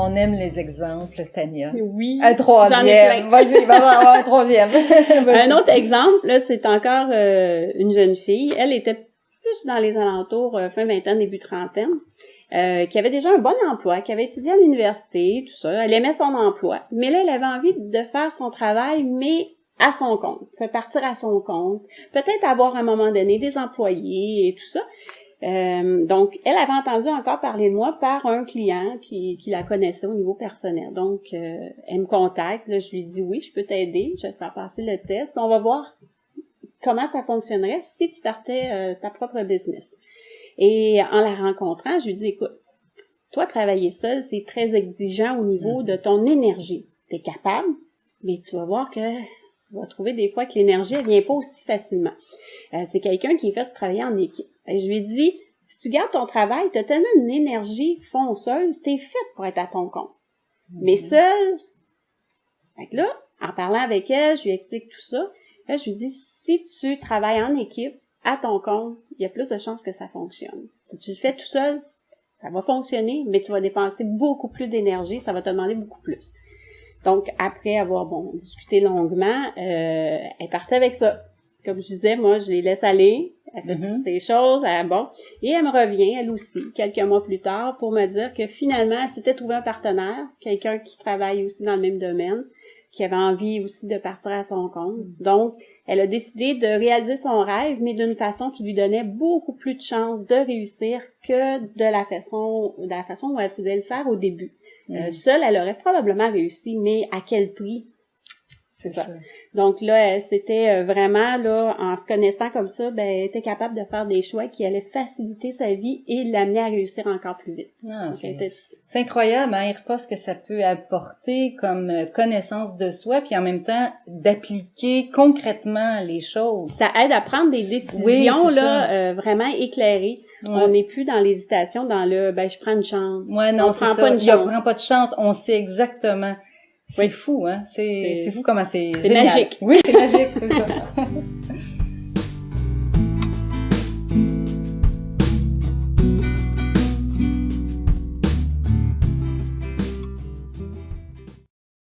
On aime les exemples, Tania. Oui. Un troisième. Vas-y, va un troisième. Un autre exemple, là, c'est encore une jeune fille. Elle était plus dans les alentours, fin vingtaine, début trentaine, qui avait déjà un bon emploi, qui avait étudié à l'université, tout ça. Elle aimait son emploi. Mais là, elle avait envie de faire son travail, mais à son compte. Se partir à son compte. Peut-être avoir à un moment donné des employés et tout ça. Donc, elle avait entendu encore parler de moi par un client qui la connaissait au niveau personnel. Donc, elle me contacte, là, je lui dis oui, je peux t'aider, je vais te faire passer le test, puis on va voir comment ça fonctionnerait si tu partais ta propre business. Et en la rencontrant, je lui dis, écoute, toi, travailler seul, c'est très exigeant au niveau de ton énergie. Tu es capable, mais tu vas voir que tu vas trouver des fois que l'énergie, elle vient pas aussi facilement. C'est quelqu'un qui est fait de travailler en équipe. Et je lui ai dit, si tu gardes ton travail, tu as tellement une énergie fonceuse, tu es faite pour être à ton compte. Mais seule, fait que là, en parlant avec elle, je lui explique tout ça. Là, je lui dis, si tu travailles en équipe, à ton compte, il y a plus de chances que ça fonctionne. Si tu le fais tout seul, ça va fonctionner, mais tu vas dépenser beaucoup plus d'énergie, ça va te demander beaucoup plus. Donc, après avoir, discuté longuement, elle partait avec ça. Comme je disais, moi, je les laisse aller, elle fait ses choses, et elle me revient, elle aussi, quelques mois plus tard, pour me dire que finalement, elle s'était trouvé un partenaire, quelqu'un qui travaille aussi dans le même domaine, qui avait envie aussi de partir à son compte. Donc, elle a décidé de réaliser son rêve, mais d'une façon qui lui donnait beaucoup plus de chances de réussir que de la façon où elle faisait le faire au début. Seule, elle aurait probablement réussi, mais à quel prix? C'est ça. Donc là, c'était vraiment, là, en se connaissant comme ça, elle était capable de faire des choix qui allaient faciliter sa vie et l'amener à réussir encore plus vite. C'est incroyable, hein, Irpa, ce que ça peut apporter comme connaissance de soi, puis en même temps, d'appliquer concrètement les choses. Ça aide à prendre des décisions, vraiment éclairées. Ouais. On n'est plus dans l'hésitation, dans le, je prends une chance. Ouais, non, c'est ça. On prend pas de chance. On sait exactement. C'est fou, hein. C'est fou comment c'est génial. Magique. Oui, c'est magique, c'est ça.